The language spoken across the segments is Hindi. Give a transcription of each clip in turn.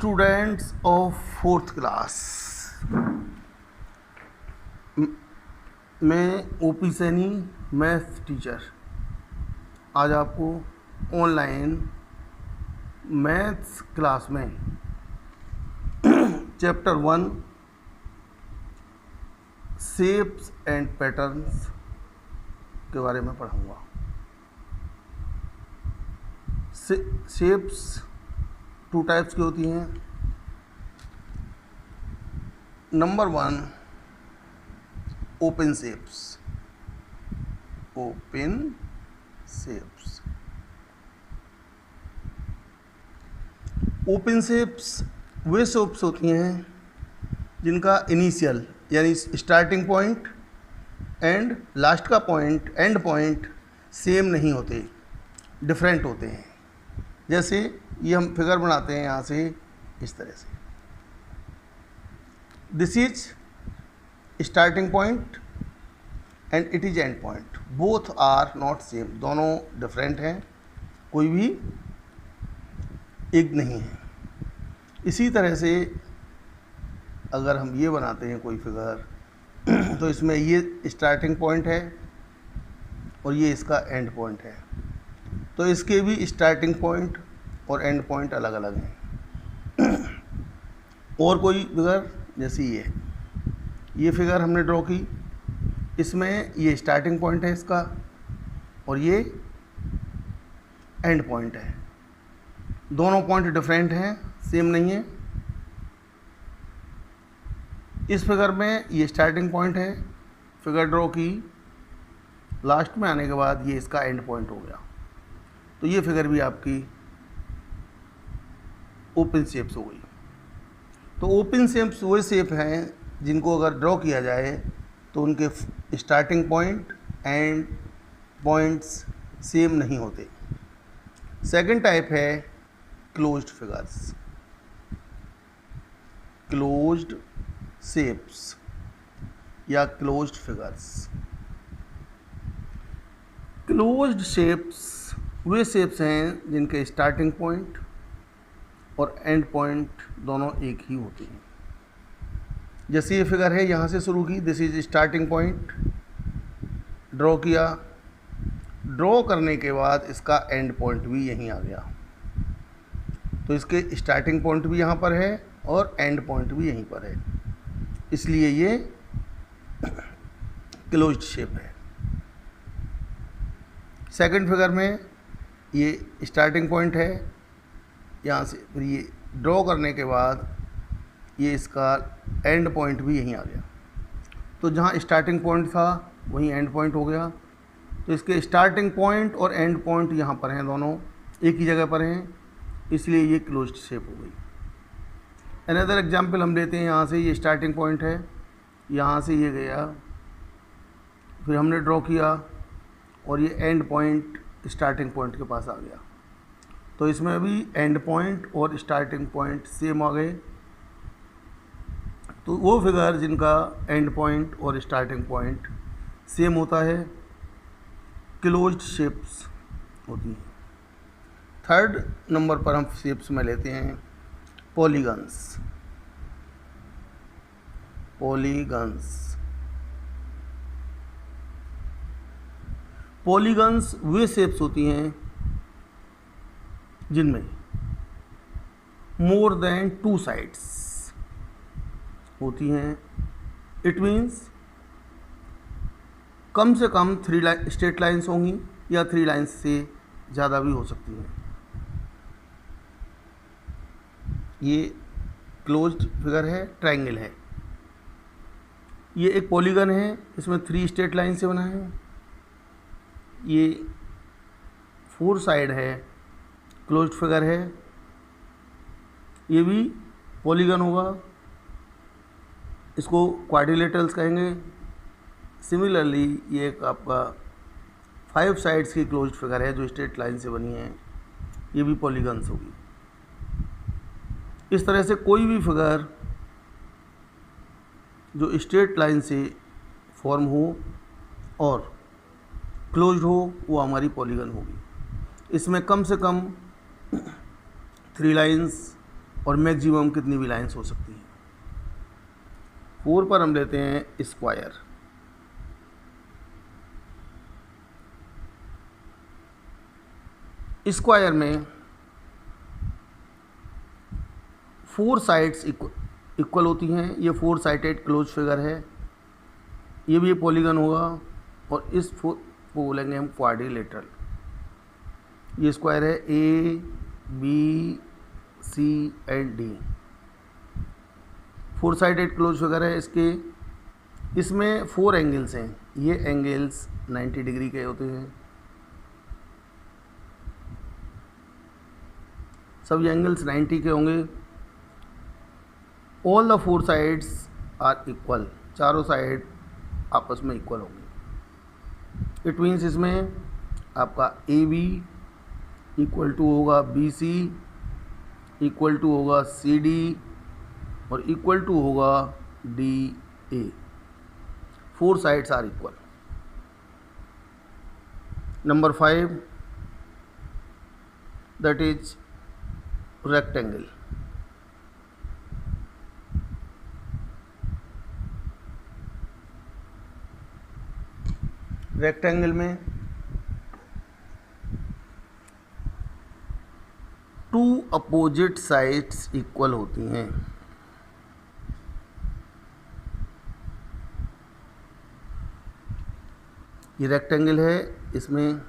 स्टूडेंट्स ऑफ फोर्थ क्लास, मैं ओपी सैनी मैथ टीचर आज आपको ऑनलाइन मैथ्स क्लास में चैप्टर 1 शेप्स एंड पैटर्न्स के बारे में पढ़ाऊँगा। शेप्स 2 टाइप्स की होती हैं। Number 1 open shapes. Open shapes open shapes वे शेप्स होती हैं जिनका इनिशियल यानी स्टार्टिंग पॉइंट एंड लास्ट का पॉइंट एंड पॉइंट सेम नहीं होते, डिफरेंट होते हैं। जैसे ये हम फिगर बनाते हैं यहाँ से इस तरह से, this is starting point and it is end point, both are not same, दोनों डिफरेंट हैं, कोई भी एक नहीं है। इसी तरह से अगर हम ये बनाते हैं कोई फिगर तो इसमें ये स्टार्टिंग पॉइंट है और ये इसका एंड पॉइंट है, तो इसके भी स्टार्टिंग पॉइंट और एंड पॉइंट अलग अलग हैं। और कोई फिगर जैसे ये फिगर हमने ड्रॉ की, इसमें ये स्टार्टिंग पॉइंट है इसका और ये एंड पॉइंट है, दोनों पॉइंट डिफरेंट हैं, सेम नहीं है। इस फिगर में ये स्टार्टिंग पॉइंट है, फिगर ड्रॉ की, लास्ट में आने के बाद ये इसका एंड पॉइंट हो गया, तो ये फिगर भी आपकी ओपन शेप्स हो गई। तो ओपन शेप्स वो शेप हैं जिनको अगर ड्रॉ किया जाए तो उनके starting point and points same नहीं होते। सेकंड टाइप है क्लोज्ड फिगर्स, क्लोज्ड शेप्स या क्लोज्ड फिगर्स। क्लोज्ड शेप्स वे शेप्स हैं जिनके स्टार्टिंग पॉइंट और एंड पॉइंट दोनों एक ही होते हैं। जैसे ये फिगर है, यहाँ से शुरू की, this is starting point, draw किया, ड्रॉ करने के बाद इसका एंड पॉइंट भी यहीं आ गया, तो इसके स्टार्टिंग पॉइंट भी यहाँ पर है और एंड पॉइंट भी यहीं पर है, इसलिए ये क्लोज्ड शेप है। सेकंड फिगर में ये स्टार्टिंग पॉइंट है, यहाँ से फिर ये ड्रॉ करने के बाद ये इसका एंड पॉइंट भी यहीं आ गया, तो जहाँ स्टार्टिंग पॉइंट था वहीं एंड पॉइंट हो गया, तो इसके स्टार्टिंग पॉइंट और एंड पॉइंट यहाँ पर हैं, दोनों एक ही जगह पर हैं, इसलिए ये क्लोज्ड शेप हो गई। अनदर एग्जाम्पल हम लेते हैं, यहाँ से ये स्टार्टिंग पॉइंट है, यहाँ से ये गया, फिर हमने ड्रॉ किया और ये एंड पॉइंट स्टार्टिंग पॉइंट के पास आ गया, तो इसमें भी एंड पॉइंट और स्टार्टिंग पॉइंट सेम आ गए। तो वो फिगर जिनका एंड पॉइंट और स्टार्टिंग पॉइंट सेम होता है क्लोज्ड शेप्स होती हैं। थर्ड नंबर पर हम शेप्स में लेते हैं पॉलीगन्स। पॉलीगन्स पॉलीगन्स वे शेप्स होती हैं जिनमें मोर देन 2 साइड्स होती हैं। इट मीन्स कम से कम 3 स्ट्रेट लाइंस होंगी या 3 लाइंस से ज़्यादा भी हो सकती हैं। ये क्लोज्ड फिगर है, ट्रायंगल है। ये एक पॉलीगन है, इसमें 3 स्ट्रेट लाइन से बना है। ये 4 साइड है, क्लोज्ड फिगर है, ये भी पॉलीगन होगा, इसको क्वाड्रिलेटरल्स कहेंगे। सिमिलरली ये एक आपका 5 साइड्स की क्लोज्ड फिगर है जो स्ट्रेट लाइन से बनी है, ये भी पॉलीगन्स होगी। इस तरह से कोई भी फिगर जो स्ट्रेट लाइन से फॉर्म हो और क्लोज्ड हो वो हमारी पॉलीगन होगी। इसमें कम से कम 3 लाइंस और मैक्सिमम कितनी भी लाइन्स हो सकती हैं। 4 पर हम लेते हैं स्क्वायर। स्क्वायर में 4 साइड्स इक्वल होती हैं। ये 4 साइडेड क्लोज फिगर है। ये भी पॉलीगन होगा और इस को बोलेंगे हम क्वाड्रिलेटरल। ये स्क्वायर है A B C and D. 4 sided close figure है इसके। इसमें 4 एंगल्स हैं। ये एंगल्स 90 डिग्री के होते हैं। सब एंगल्स 90 के होंगे। All the 4 sides are equal. चारों साइड आपस में इक्वल होंगे। इट मीन्स इसमें आपका ए बी इक्वल टू होगा बी सी, इक्वल टू होगा सी डी और इक्वल टू होगा D A. 4 sides are equal. Number 5 that is rectangle. Rectangle में 2 अपोजिट साइड्स इक्वल होती हैं। ये रेक्टेंगल है। इसमें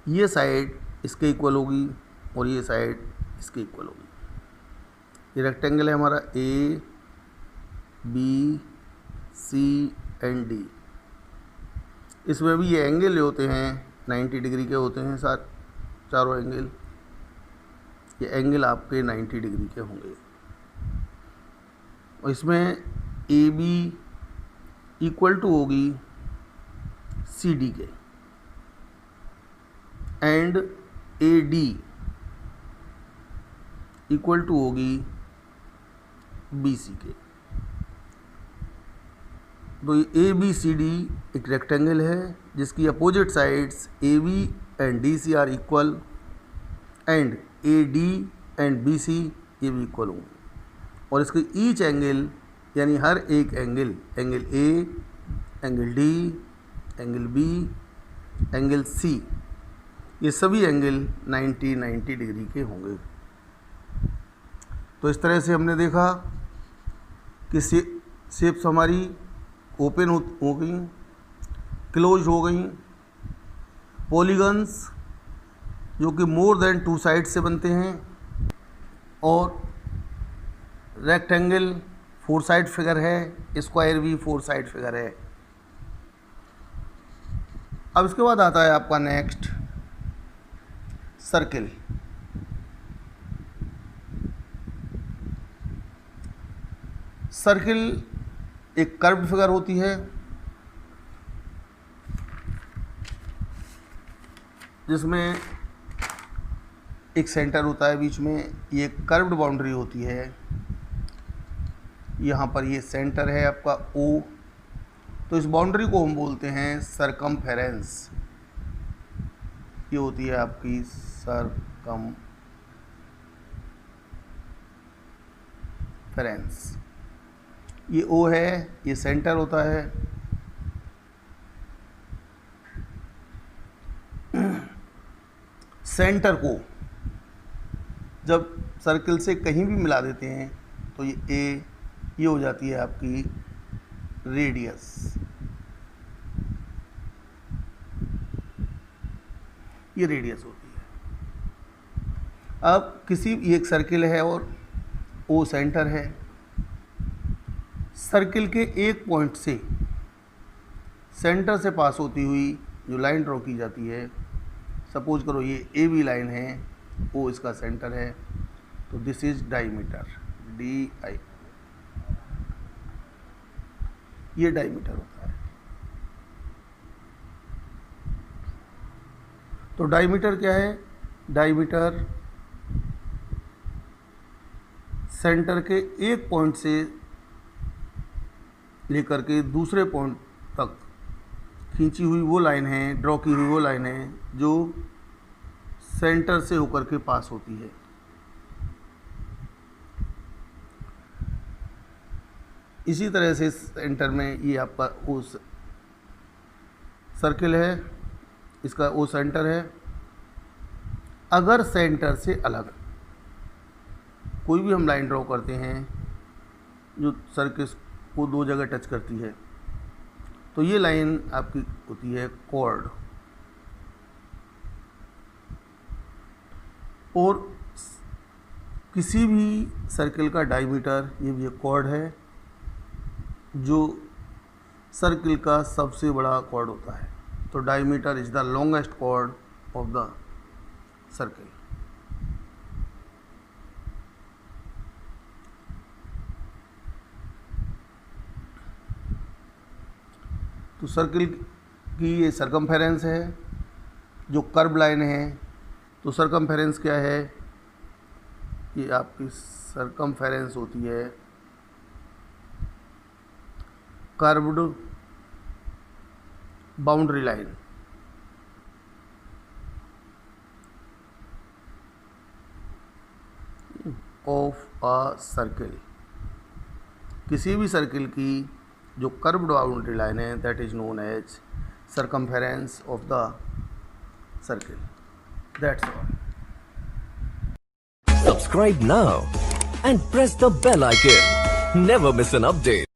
ये साइड इसके इक्वल होगी और ये साइड इसके इक्वल होगी। ये रेक्टेंगल है हमारा A B C and D. इसमें भी ये एंगल होते हैं 90 डिग्री के होते हैं। चारों एंगल, ये एंगल आपके 90 डिग्री के होंगे। और इसमें ए बी इक्वल टू होगी सी डी के and A D equal to होगी बी सी के। तो ये ए बी सी डी एक रेक्टेंगल है जिसकी opposite sides A B and D C are equal and A D and B C ये भी इक्वल होंगे। और इसके ईच एंगल यानी हर एक angle, angle A, angle D, angle B, angle C, ये सभी एंगल 90 डिग्री के होंगे। तो इस तरह से हमने देखा कि शेप्स हमारी ओपन हो गई, क्लोज हो गई। पॉलीगन्स जो कि मोर देन 2 साइड से बनते हैं और रेक्टेंगल 4 साइड फिगर है, स्क्वायर भी 4 साइड फिगर है। अब इसके बाद आता है आपका नेक्स्ट सर्किल। सर्किल एक कर्व्ड फिगर होती है जिसमें एक सेंटर होता है बीच में। ये कर्व्ड बाउंड्री होती है। यहाँ पर ये सेंटर है आपका ओ। तो इस बाउंड्री को हम बोलते हैं सरकमफेरेंस। ये होती है आपकी सरकमफेरेंस। ये ओ है, ये सेंटर होता है। सेंटर को जब सर्किल से कहीं भी मिला देते हैं तो ये हो जाती है आपकी रेडियस। ये रेडियस होती है। अब ये एक सर्किल है और ओ सेंटर है। सर्किल के एक पॉइंट से सेंटर से पास होती हुई जो लाइन ड्रॉ की जाती है, सपोज करो ये ए बी लाइन है, ओ इसका सेंटर है, तो this is diameter, D I. ये डायमीटर होता है। तो डायमीटर क्या है? डायमीटर सेंटर के एक पॉइंट से लेकर के दूसरे पॉइंट तक खींची हुई वो लाइन है, ड्रॉ की हुई वो लाइन है जो सेंटर से होकर के पास होती है। इसी तरह से सेंटर में ये आपका ओ सर्किल है, इसका ओ सेंटर है। अगर सेंटर से अलग कोई भी हम लाइन ड्रॉ करते हैं जो सर्किल को दो जगह टच करती है, तो ये लाइन आपकी होती है कॉर्ड। और किसी भी सर्किल का डायमीटर, ये भी एक कॉर्ड है जो सर्किल का सबसे बड़ा कॉर्ड होता है। तो diameter is the longest chord of the circle. तो सर्किल की ये सरकमफेरेंस है, जो कर्व लाइन है। तो सरकमफेरेंस क्या है? ये आपकी सरकमफेरेंस होती है curved boundary line. Of a circle, किसी भी सर्किल की जो कर्व्ड बाउंड्री लाइन है, that is known as circumference of the circle. That's all. Subscribe now and press the bell icon. Never miss an update.